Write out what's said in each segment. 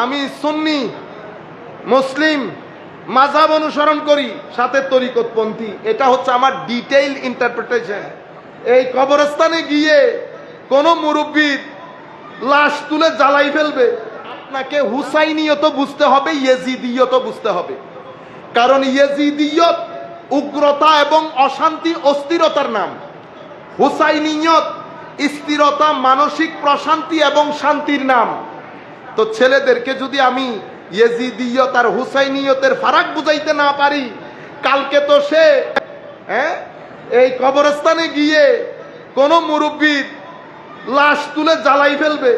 আমি সুন্নি মুসলিম মাযহাব অনুসরণ করি, সাথে তরিকতপন্থী। এটা হচ্ছে আমার ডিটেইল ইন্টারপ্রিটেশন। এই কবরস্থানে গিয়ে কোন মুরব্বির লাশ তুলে জ্বালাই ফেলবে, আপনাকে হুসাইনিয়ত বুঝতে হবে, ইয়েজিদিয়ত বুঝতে হবে। কারণ ইয়েজিদিয়ত উগ্রতা এবং অশান্তি অস্থিরতার নাম, হুসাইনিয়ত স্থিরতা মানসিক প্রশান্তি এবং শান্তির নাম। তো ছেলেদেরকে যদি আমি ইয়েজিদিয়ত আর হুসাইনিয়তের ফারাক বুঝাইতে না পারি, কালকে তো সে এই কবরস্থানে গিয়ে কোন মুরব্বির লাশ তুলে জ্বালাই ফেলবে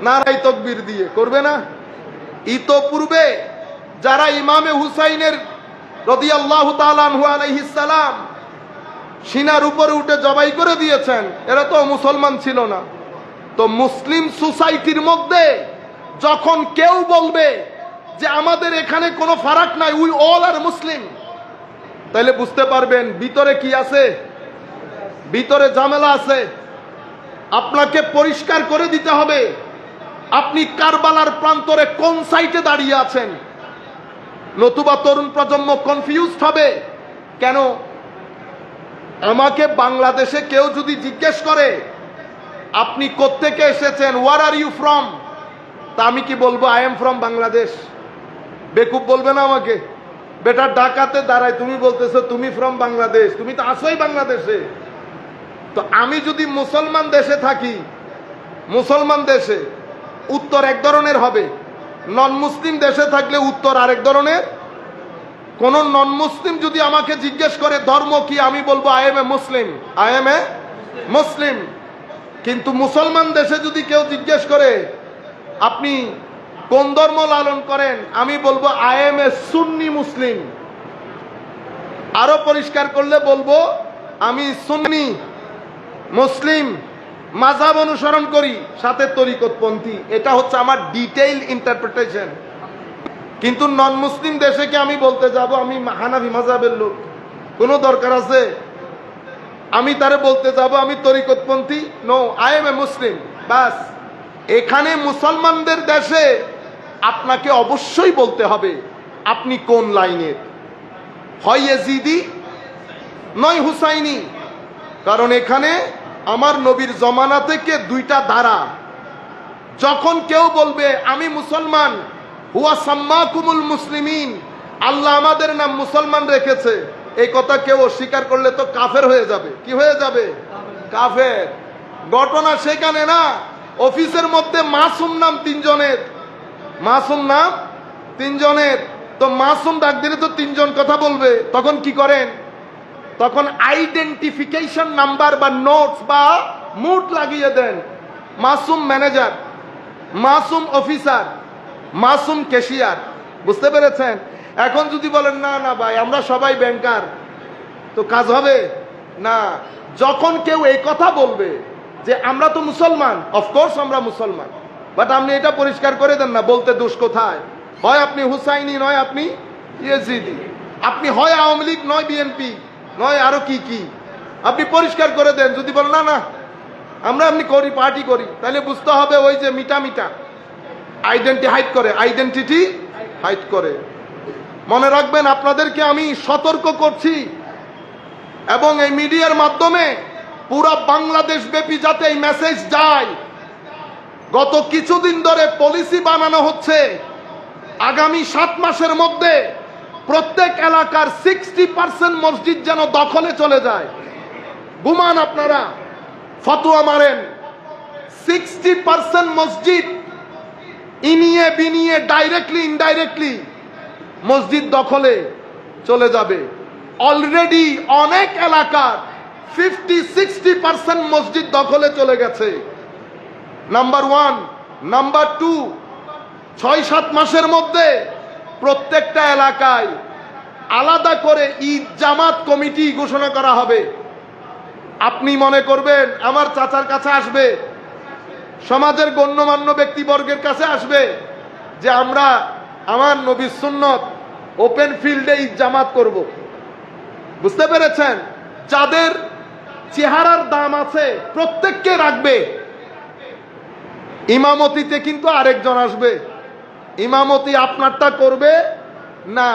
নারাই তাকবীর দিয়ে, করবে না? ইতোপূর্বে যারা ইমামে হুসাইনের রাদিয়াল্লাহু তাআলা আনহু আলাইহিস সালাম সিনার উপরে উঠে জবাই করে দিয়েছেন, এরা তো মুসলমান ছিল না। তো মুসলিম সোসাইটির মধ্যে যখন কেউ বলবে যে আমাদের এখানে কোনো ফারাক নাই, উই অল আর মুসলিম, তাহলে বুঝতে পারবেন ভিতরে কি আছে, ভিতরে ঝামেলা আছে। আপনাকে পরিষ্কার করে দিতে হবে আপনি কারবালার প্রান্তরে কোন সাইটে দাঁড়িয়ে আছেন, নতুবা তরুণ প্রজন্ম কনফিউজড হবে। কেন? আমাকে বাংলাদেশে কেউ যদি জিজ্ঞেস করে আপনি কোত্থেকে এসেছেন, ওয়ার আর ইউ ফ্রম, তা আমি কি বলবো? I am from Bangladesh. বেকুব বলবে না আমাকে? বেটা ঢাকাতে দাঁড়ায় তুমি বলতেছো তুমি ফ্রম বাংলাদেশ, তুমি তো আসোই বাংলাদেশে। তো আমি যদি মুসলমান দেশে থাকি, মুসলমান দেশে উত্তর এক ধরনের হবে, নন মুসলিম দেশে থাকলে উত্তর আরেক ধরনের। কোন নন মুসলিম যদি আমাকে জিজ্ঞেস করে ধর্ম কি, আমি বলবো I am a Muslim, I am a Muslim. কিন্তু মুসলমান দেশে যদি কেউ জিজ্ঞেস করে আপনি কোন ধর্ম লালন করেন, আমি বলবো আই এম এ সুন্নি মুসলিম। আরো পরিষ্কার করলে বলবো আমি সুন্নি মুসলিম মাযহাব অনুসরণ করি, সাথে তরিকতপন্থী। এটা হচ্ছে আমার ডিটেইল ইন্টারপ্রিটেশন। কিন্তু নন মুসলিম দেশে কি আমি বলতে যাব আমি হানাফি মাযহাবের লোক? কোনো দরকার আছে? আমি তারে বলতে যাব আমি তরিকতপন্থী? নো, আই এম এ মুসলিম, বাস। এখানে মুসলমানদের দেশে আপনাকে অবশ্যই বলতে হবে আপনি কোন লাইনের, হয় ইয়াজিদি নয় হুসাইনি। কারণ এখানে আমার নবীর জমানা থেকে দুইটা ধারা। যখন কেউ বলবে আমি মুসলমান, হুয়া সাম্মাকুমুল মুসলিমিন, আল্লাহ আমাদের নাম মুসলমান রেখেছে, এই কথা কেউ অস্বীকার করলে তো কাফের হয়ে যাবে। কি হয়ে যাবে? কাফের। ঘটনা সেখানে না, অফিসের মধ্যে মাসুম নাম তিনজনের, মাসুম নাম তিনজনের। তো মাসুম ডাক দিলে তো তিনজন কথা বলবে, তখন কি করেন? তখন আইডেন্টিফিকেশন নাম্বার বা নোটস বা মুড লাগিয়ে দেন। Masum manager, Masum officer, Masum cashier. বুঝতে পেরেছেন? এখন যদি বলেন না না ভাই আমরা সবাই ব্যাংকার, তো কাজ হবে না। যখন কেউ এই কথা বলবে যে আমরা তো মুসলমান, অফকোর্স আমরা মুসলমান, বাট আপনি এটা পরিষ্কার করে দেন না বলতে দোষ কোথায়? হয় আপনি হুসাইনি, নয় আপনি ইয়েজিদি, আপনি হয় আওয়ামী লীগ নয় বিএনপি নয় আরো কি কি, আপনি পরিষ্কার করে দেন। যদি বলেন না না আমরা এমনি করি, পার্টি করি, তাহলে বুঝতে হবে ওই যে মিটা মিটা আইডেন্টি হাইড করে, আইডেন্টিটি হাইড করে। মনে রাখবেন আপনাদেরকে আমি সতর্ক করছি, এবং এই মিডিয়ার মাধ্যমে পুরো বাংলাদেশ ব্যাপী যাতে এই মেসেজ যায়। গত কিছুদিন ধরে পলিসি বানানো হচ্ছে আগামী 7 মাসের মধ্যে প্রত্যেক এলাকার 60% মসজিদ যেন দখলে চলে যায়। ঘুমান আপনারা, ফতোয়া মারেন, 60% মসজিদ ইনিয়ে বিনিয়ে ডাইরেক্টলি ইনডাইরেক্টলি মসজিদ দখলে চলে যাবে। অলরেডি অনেক এলাকার 50-60% মসজিদ দখলে চলে গেছে। নাম্বার 1। নাম্বার 2, 6-7 মাসের মধ্যে প্রত্যেকটা এলাকায় আলাদা করে ঈদ জামাত কমিটি ঘোষণা করা হবে। আপনি মনে করবেন আমার চাচার কাছে আসবে, সমাজের গণ্যমান্য ব্যক্তিবর্গের কাছে আসবে যে আমরা আমার নবীর সুন্নত ওপেন ফিল্ডে ঈদ জামাত করব। বুঝতে পেরেছেন? যাদের চেহারার দাম আছে প্রত্যেককে রাখবে, ইমামতিতে কিন্তু আরেকজন আসবে। ইমামতি আপনারটা করবে না,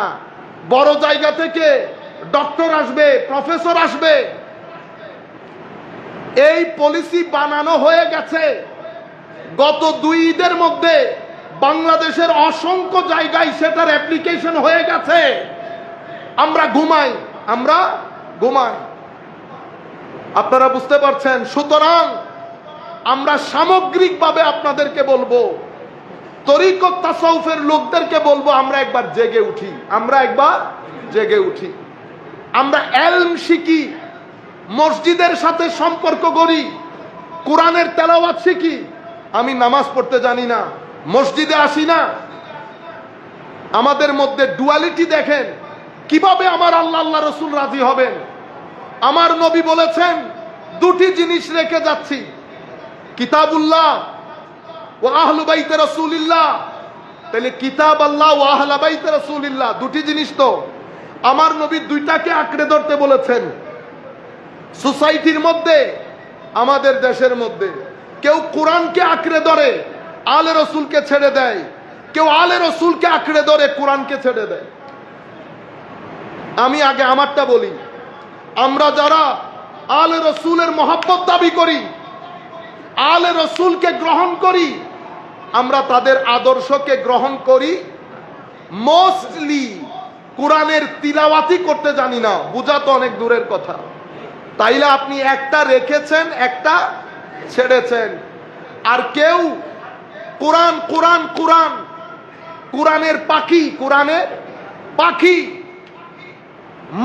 বড় জায়গা থেকে ডক্টর আসবে, প্রফেসর আসবে। এই পলিসি বানানো হয়ে গেছে। গত 2 ঈদের মধ্যে বাংলাদেশের অসংখ্য জায়গায় সেটার অ্যাপ্লিকেশন হয়ে গেছে। আমরা ঘুমাই। আপনারা বুঝতে পারছেন? সুতরাং আমরা সামগ্রিকভাবে আপনাদেরকে বলবো, তরিকত তাসাউফের লোকদেরকে বলবো, আমরা একবার জেগে উঠি। আমরা ইলম শিখি, মসজিদের সাথে সম্পর্ক করি, কোরআনের তেলাওয়াত শিখি। আমি নামাজ পড়তে জানি না, মসজিদে আসি না। আমাদের মধ্যে ডুয়ালিটি দেখেন। কিভাবে আমার আল্লাহ রসুল রাজি হবেন? আমার নবী বলেছেন 2টি জিনিস রেখে যাচ্ছি, কিতাবুল্লাহ ও আহলু বাইতে রাসূলিল্লাহ। তাহলে কিতাব আল্লাহ ও আহলে বাইতে রাসূলিল্লাহ 2টি জিনিস। তো আমার নবী 2টাকে আঁকড়ে ধরতে বলেছেন। সোসাইটির মধ্যে, আমাদের দেশের মধ্যে কেউ কোরআনকে আঁকড়ে ধরে, আলে রসুলকে ছেড়ে দেয়। কেউ আলে রসুলকে আঁকড়ে ধরে, কোরআনকে ছেড়ে দেয়। আমি আগে আমারটা বলি। আমরা যারা আলে রসুলের মহব্বত দাবি করি, আলে রসুলকে গ্রহণ করি, আমরা তাদের আদর্শকে গ্রহণ করি। মোস্টলি কোরআনের তিলাওয়াতি করতে জানি না, বুঝা তো অনেক দূরের কথা। তাইলে আপনি একটা রেখেছেন, একটা ছেড়েছেন। আর কেউ কোরআন কোরআন কোরআন, কোরআনের পাখি,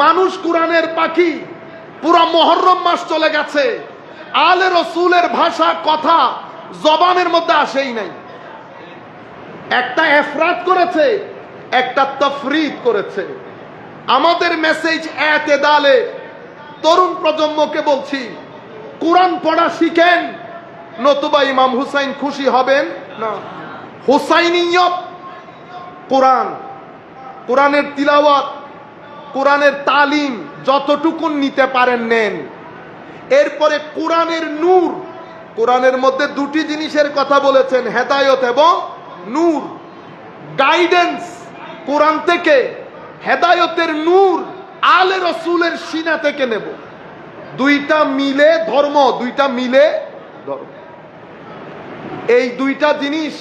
মানুষ কোরআনের পাখি। পুরা মুহররম মাস চলে গেছে, আলে রসুলের ভাষা কথা জবানের মধ্যে আসেই নাই। একটা এফরাত করেছে, একটা তফরিদ করেছে। আমাদের মেসেজ এতেদালে, তরুণ প্রজন্মকে বলছি, কোরআন পড়া শিখেন, নতুবা ইমাম হুসাইন খুশি হবেন না। হুসাইনিয়ত, কোরআনের তিলাওয়াত, কোরআনের তালিম যতটুকু নিতে পারেন নেন। এরপরে কোরআনের নূর, কোরআনের মধ্যে 2টি জিনিসের কথা বলেছেন, হেদায়েত এবং নূর। গাইডেন্স কোরআন থেকে, হেদায়েতের নূর আলে রসুলের সিনা থেকে নেব। 2টা মিলে ধর্ম। এই 2টা জিনিস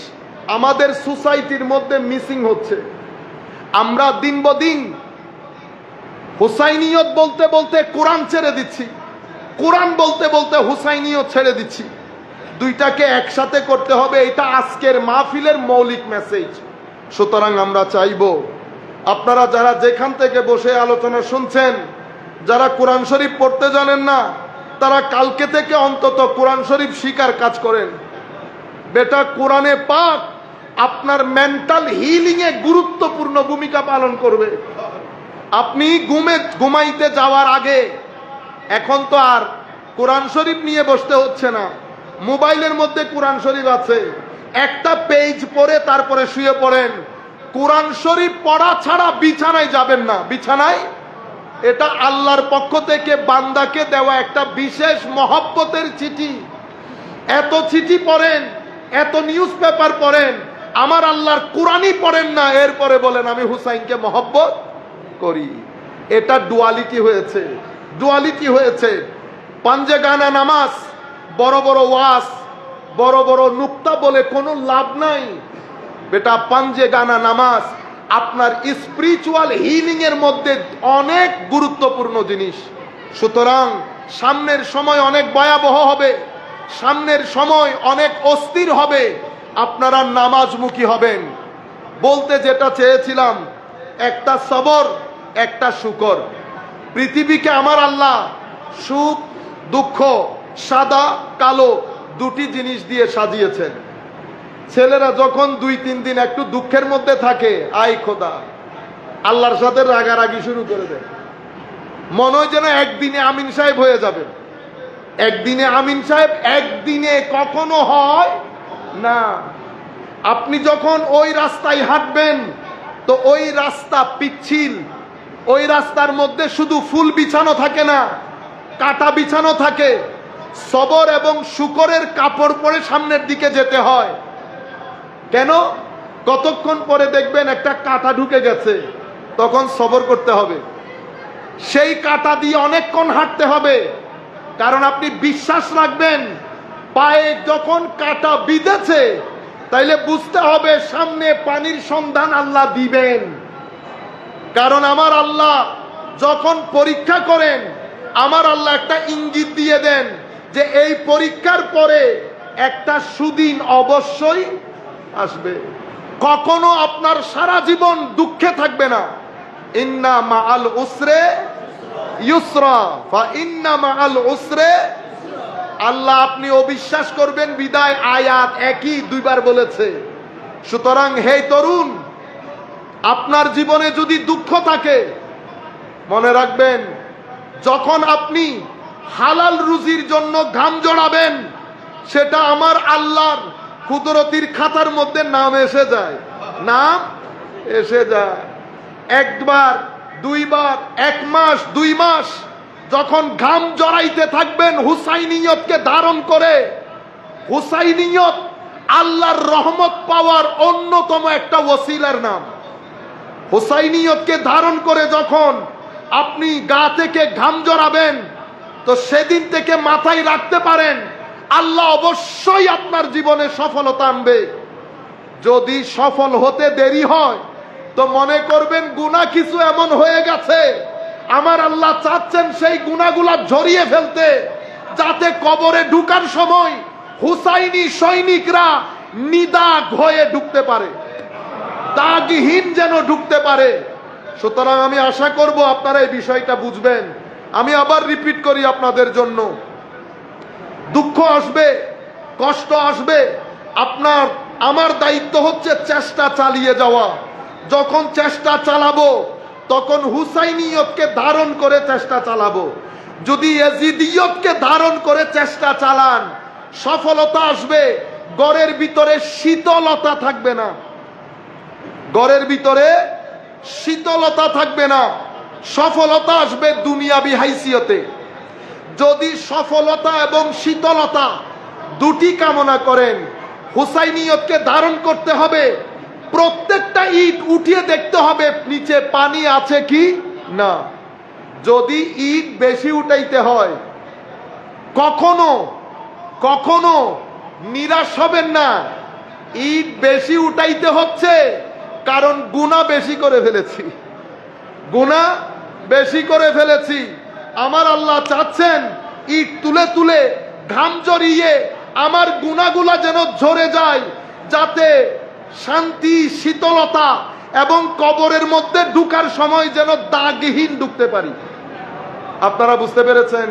আমাদের সোসাইটির মধ্যে মিসিং হচ্ছে। আমরা দিন বদিন হুসাইনিয়ত বলতে বলতে কোরআন ছেড়ে দিচ্ছি, কোরআন বলতে বলতে হুসাইনিয়ত ছেড়ে দিচ্ছি। 2টাকে একসাথে করতে হবে। এটা আজকের মাহফিলের মৌলিক মেসেজ। সুতরাং আমরা চাইব, আপনারা যারা যেখান থেকে বসে আলোচনা শুনছেন, যারা কোরআন শরীফ পড়তে জানেন না, তারা কালকে থেকে অন্তত কোরআন শরীফ শিখার কাজ করেন। বেটা, কোরআনে পাক আপনার মেন্টাল হিলিং এ গুরুত্বপূর্ণ ভূমিকা পালন করবে। আপনি ঘুমাইতে যাওয়ার আগে, এখন তো আর কোরআন শরীফ নিয়ে বসতে হচ্ছে না, মোবাইলের মধ্যে কোরআন শরীফ আছে, একটা পেজ পড়ে তারপরে শুয়ে পড়েন। কোরআন শরীফ পড়া ছাড়া বিছানায় যাবেন না। বিছানায়, এটা আল্লাহর পক্ষ থেকে বান্দাকে দেওয়া একটা বিশেষ মহব্বতের চিঠি। এত চিঠি পড়েন, এত নিউজ পেপার পড়েন, আমার আল্লাহর কোরআনই পড়েন না, এরপরে বলেন আমি হুসাইনকে মহব্বত করি। এটা ডুয়ালিটি হয়েছে। পাঞ্জে গানা নামাজ, বড় বড় ওয়াজ, বড় বড় নুক্তা বলে কোনো লাভ নাই। বেটা, পাঞ্জে গানা নামাজ আপনার স্পিরিচুয়াল হিলিং এর মধ্যে অনেক গুরুত্বপূর্ণ জিনিস। সুতরাং সামনের সময় অনেক ভয়াবহ হবে, সামনের সময় অনেক অস্থির হবে। আপনারা নামাজমুখী হবেন। বলতে যেটা চেয়েছিলাম, একটা সবর, একটা শুকর। পৃথিবীকে আমার আল্লাহ সুখ দুঃখ, সাদা কালো 2টি জিনিস দিয়ে সাজিয়েছেন। ছেলেরা যখন 2-3 দিন একটু দুঃখের মধ্যে থাকে, আই খোদা, আল্লাহর সাথে রাগারাগি শুরু করে দেয়। মনে হয় যেন একদিনে আমিন সাহেব হয়ে যাবে। একদিনে আমিন সাহেব একদিনে কখনো হয় না। আপনি যখন ওই রাস্তায় হাঁটবেন, তো ওই রাস্তা পিচ্ছিল, ওই রাস্তার মধ্যে শুধু ফুল বিছানো থাকে না, কাটা বিছানো থাকে। সবর এবং শুকরের কাপড় পরে সামনের দিকে যেতে হয়। কেন? কতক্ষণ পরে দেখবেন একটা কাঁটা ঢুকে গেছে, তখন সবর করতে হবে। সেই কাঁটা দিয়ে অনেকক্ষণ হাঁটতে হবে, কারণ আপনি বিশ্বাস রাখবেন পায়ে যখন কাঁটা বিঁধেছে তাইলে বুঝতে হবে সামনে পানির সন্ধান আল্লাহ দিবেন। কারণ আমার আল্লাহ যখন পরীক্ষা করেন, আমার আল্লাহ একটা ইঙ্গিত দিয়ে দেন যে এই পরীক্ষার পরে একটা সুদিন অবশ্যই আসবে। কখনো আপনার সারা জীবন দুঃখে থাকবে না। ইন্না মাআল উসরে ইউসরা, ফা ইন্না মাআল উসরে। আল্লাহ আপনি অবিশ্বাস করবেন বিদায় আয়াত একই দুইবার বলেছে। সুতরাং হে তরুণ, আপনার জীবনে যদি দুঃখ থাকে, মনে রাখবেন যখন আপনি হালাল রুজির জন্য ঘাম জড়াবেন, সেটা আমার আল্লাহর কুদরতির খাতার মধ্যে নাম এসে যায়, নাম এসে যায়। একবার দুইবার, 1 মাস 2 মাস যখন ঘাম জড়াইতে থাকবেন হুসাইনিয়তকে ধারণ করে, হুসাইনিয়ত আল্লাহর রহমত পাওয়ার অন্যতম একটা ওসিলার নাম। হুসাইনিয়তকে ধারণ করে যখন আপনি গা থেকে ঘাম জড়াবেন, তো সেদিন থেকে মাথায় রাখতে পারেন আল্লাহ অবশ্যই আপনার জীবনে সফলতা আনবে। যদি সফল হতে দেরি হয় তো মনে করবেন গুনাহ কিছু এমন হয়ে গেছে, আমার আল্লাহ চাচ্ছেন সেই গুনাহগুলা ঝরিয়ে ফেলতে, যাতে কবরে ঢুকার সময় হুসাইনি সৈনিকরা নিদাগ হয়ে ঢুকতে পারে, দাগহীন যেন ঢুকতে পারে। সুতরাং আমি আশা করব আপনারা এই বিষয়টা বুঝবেন। আমি আবার রিপিট করি আপনাদের জন্য, দুঃখ আসবে, কষ্ট আসবে, আপনার আমার দায়িত্ব হচ্ছে চেষ্টা চালিয়ে যাওয়া। যখন চেষ্টা চালাবো তখন হুসাইনিয়তকে ধারণ করে চেষ্টা চালাবো। যদি ইয়াজিদিয়তকে ধারণ করে চেষ্টা চালান, সফলতা আসবে। ঘরের ভিতরে শীতলতা থাকবে না, ঘরের ভিতরে শীতলতা থাকবে না। সফলতা আসবে দুনিয়াবি হাইসিয়তে। যদি সফলতা এবং শীতলতা দুটি কামনা করেন, হুসাইনিয়তকে ধারণ করতে হবে। প্রত্যেকটা ইট উঠিয়ে দেখতে হবে নিচে পানি আছে কি না। যদি ইট বেশি উঠাইতে হয়, কখনো কখনো নিরাশ হবেন না। ইট বেশি উঠাইতে হচ্ছে কারণ গুনাহ বেশি করে ফেলেছি, গুনাহ বেশি করে ফেলেছি। আমার আল্লাহ চাচ্ছেন ইট তুলে তুলে ঘাম জড়িয়ে আমার গুনাহগুলা যেন ঝরে যায়, যাতে শান্তি, শীতলতা এবং কবরের মধ্যে ঢুকার সময় যেন দাগহীন ঢুকতে পারি। আপনারা বুঝতে পেরেছেন?